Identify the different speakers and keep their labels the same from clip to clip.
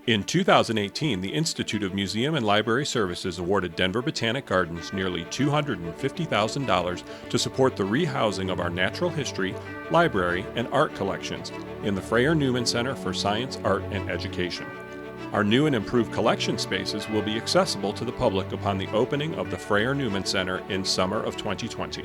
Speaker 1: In 2018, the Institute of Museum and Library Services awarded Denver Botanic Gardens nearly $250,000 to support the rehousing of our natural history, library, and art collections in the Freyer Newman Center for Science, Art, and Education. Our new and improved collection spaces will be accessible to the public upon the opening of the Freyer Newman Center in summer of 2020.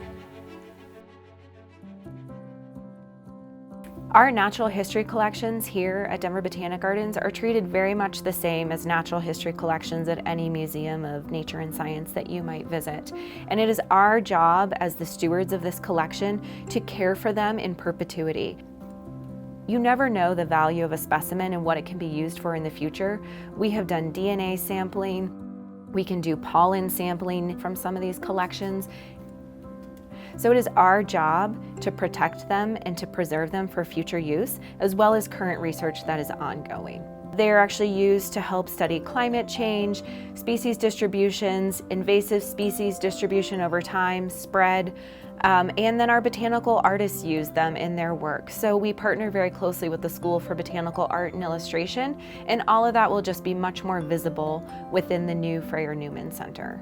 Speaker 2: Our natural history collections here at Denver Botanic Gardens are treated very much the same as natural history collections at any museum of nature and science that you might visit. And it is our job as the stewards of this collection to care for them in perpetuity. You never know the value of a specimen and what it can be used for in the future. We have done DNA sampling. We can do pollen sampling from some of these collections. So it is our job to protect them and to preserve them for future use, as well as current research that is ongoing. They are actually used to help study climate change, species distributions, invasive species distribution over time, spread, and then our botanical artists use them in their work. So we partner very closely with the School for Botanical Art and Illustration, and all of that will just be much more visible within the new Freyer Newman Center.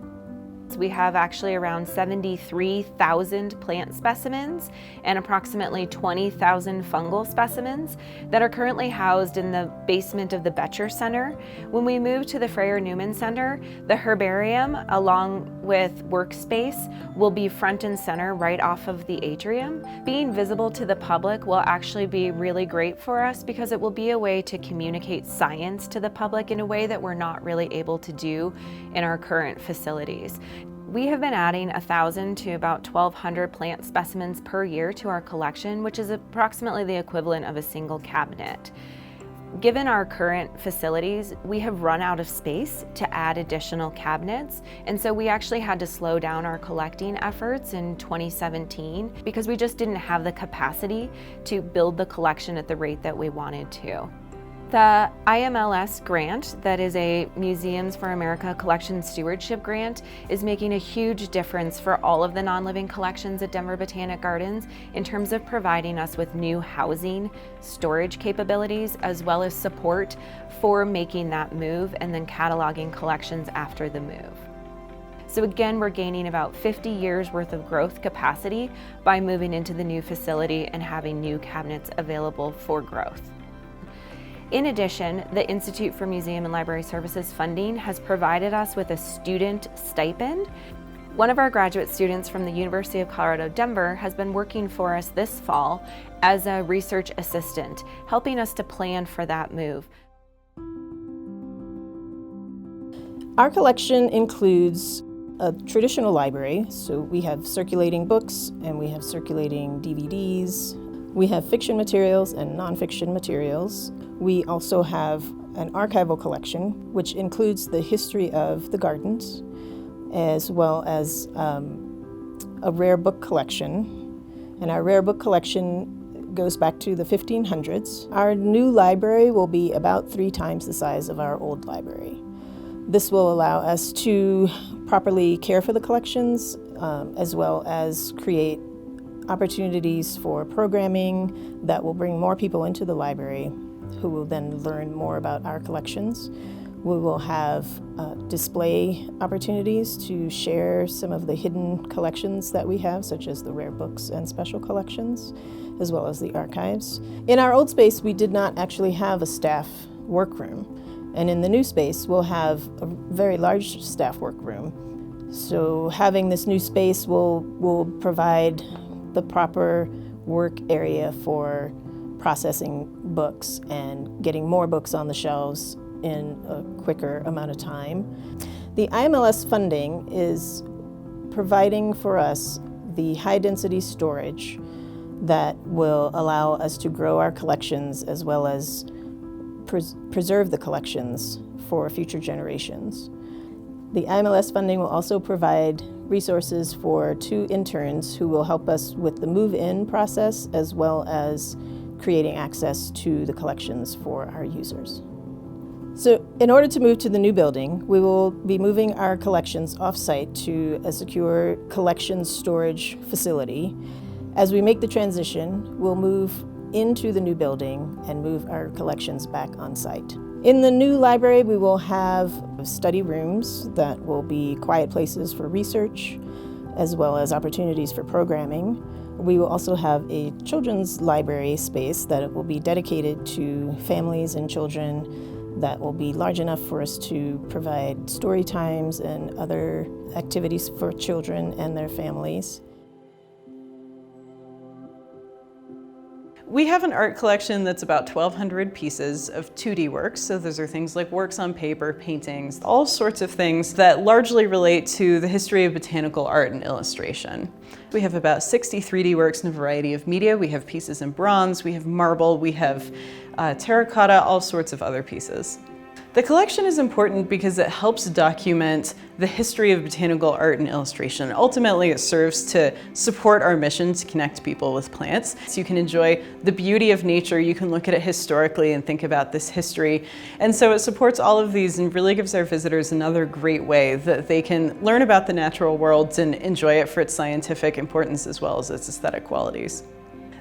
Speaker 2: We have actually around 73,000 plant specimens and approximately 20,000 fungal specimens that are currently housed in the basement of the Betcher Center. When we move to the Freyer Newman Center, the herbarium along with workspace will be front and center right off of the atrium. Being visible to the public will actually be really great for us because it will be a way to communicate science to the public in a way that we're not really able to do in our current facilities. We have been adding 1,000 to about 1,200 plant specimens per year to our collection, which is approximately the equivalent of a single cabinet. Given our current facilities, we have run out of space to add additional cabinets, and so we actually had to slow down our collecting efforts in 2017 because we just didn't have the capacity to build the collection at the rate that we wanted to. The IMLS grant, that is a Museums for America Collection Stewardship grant, is making a huge difference for all of the non-living collections at Denver Botanic Gardens in terms of providing us with new housing, storage capabilities, as well as support for making that move and then cataloging collections after the move. So again, we're gaining about 50 years worth of growth capacity by moving into the new facility and having new cabinets available for growth. In addition, the Institute for Museum and Library Services funding has provided us with a student stipend. One of our graduate students from the University of Colorado Denver has been working for us this fall as a research assistant, helping us to plan for that move.
Speaker 3: Our collection includes a traditional library, so we have circulating books and we have circulating DVDs. We have fiction materials and nonfiction materials. We also have an archival collection, which includes the history of the gardens, as well as a rare book collection. And our rare book collection goes back to the 1500s. Our new library will be about 3 times the size of our old library. This will allow us to properly care for the collections, as well as create opportunities for programming that will bring more people into the library who will then learn more about our collections. We will have display opportunities to share some of the hidden collections that we have, such as the rare books and special collections, as well as the archives. In our old space, we did not actually have a staff workroom, and in the new space, we'll have a very large staff workroom. So having this new space will provide the proper work area for processing books and getting more books on the shelves in a quicker amount of time. The IMLS funding is providing for us the high-density storage that will allow us to grow our collections as well as preserve the collections for future generations. The IMLS funding will also provide resources for 2 interns who will help us with the move-in process as well as creating access to the collections for our users. So in order to move to the new building, we will be moving our collections off-site to a secure collections storage facility. As we make the transition, we'll move into the new building and move our collections back on site. In the new library, we will have study rooms that will be quiet places for research, as well as opportunities for programming. We will also have a children's library space that will be dedicated to families and children that will be large enough for us to provide story times and other activities for children and their families.
Speaker 4: We have an art collection that's about 1,200 pieces of 2D works. So those are things like works on paper, paintings, all sorts of things that largely relate to the history of botanical art and illustration. We have about 60 3D works in a variety of media. We have pieces in bronze, we have marble, we have terracotta, all sorts of other pieces. The collection is important because it helps document the history of botanical art and illustration. Ultimately, it serves to support our mission to connect people with plants. So you can enjoy the beauty of nature, you can look at it historically and think about this history. And so it supports all of these and really gives our visitors another great way that they can learn about the natural world and enjoy it for its scientific importance as well as its aesthetic qualities.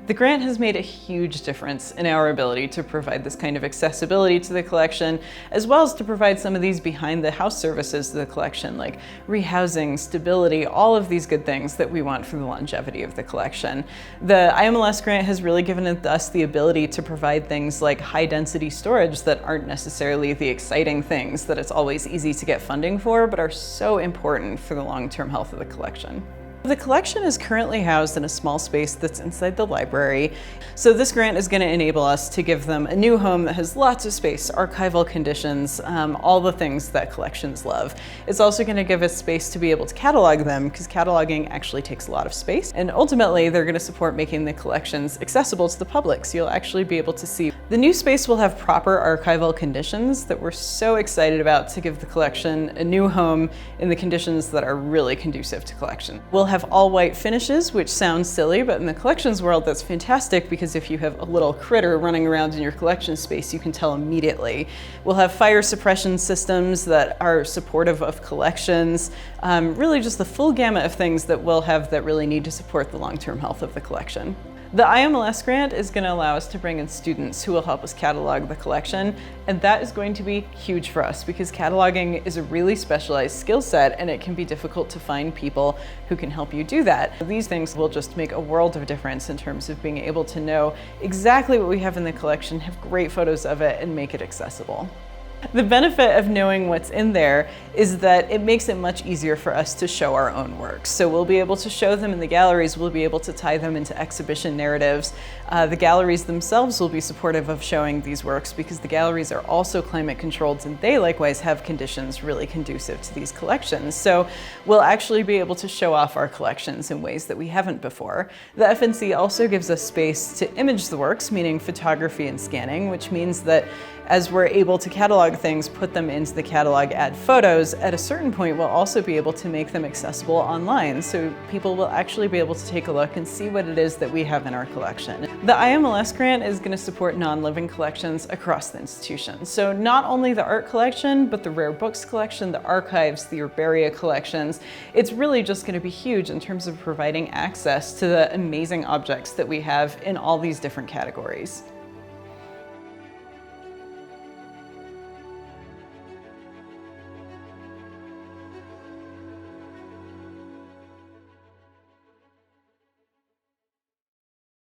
Speaker 4: The grant has made a huge difference in our ability to provide this kind of accessibility to the collection, as well as to provide some of these behind the house services to the collection, like rehousing, stability, all of these good things that we want for the longevity of the collection. The IMLS grant has really given us the ability to provide things like high density storage that aren't necessarily the exciting things that it's always easy to get funding for, but are so important for the long-term health of the collection. The collection is currently housed in a small space that's inside the library. So this grant is going to enable us to give them a new home that has lots of space, archival conditions, all the things that collections love. It's also going to give us space to be able to catalog them, because cataloging actually takes a lot of space. And ultimately, they're going to support making the collections accessible to the public, so you'll actually be able to see. The new space will have proper archival conditions that we're so excited about to give the collection a new home in the conditions that are really conducive to collection. We'll have all white finishes, which sounds silly, but in the collections world that's fantastic, because if you have a little critter running around in your collection space, you can tell immediately. We'll have fire suppression systems that are supportive of collections, really just the full gamut of things that we'll have that really need to support the long-term health of the collection. The IMLS grant is going to allow us to bring in students who will help us catalog the collection, and that is going to be huge for us because cataloging is a really specialized skill set and it can be difficult to find people who can help you do that. These things will just make a world of difference in terms of being able to know exactly what we have in the collection, have great photos of it, and make it accessible. The benefit of knowing what's in there is that it makes it much easier for us to show our own works. So we'll be able to show them in the galleries, we'll be able to tie them into exhibition narratives. The galleries themselves will be supportive of showing these works because the galleries are also climate controlled and they likewise have conditions really conducive to these collections. So we'll actually be able to show off our collections in ways that we haven't before. The FNC also gives us space to image the works, meaning photography and scanning, which means that as we're able to catalog things, put them into the catalog, add photos, at a certain point we'll also be able to make them accessible online. So people will actually be able to take a look and see what it is that we have in our collection. The IMLS grant is going to support non-living collections across the institution. So not only the art collection, but the rare books collection, the archives, the herbaria collections. It's really just going to be huge in terms of providing access to the amazing objects that we have in all these different categories.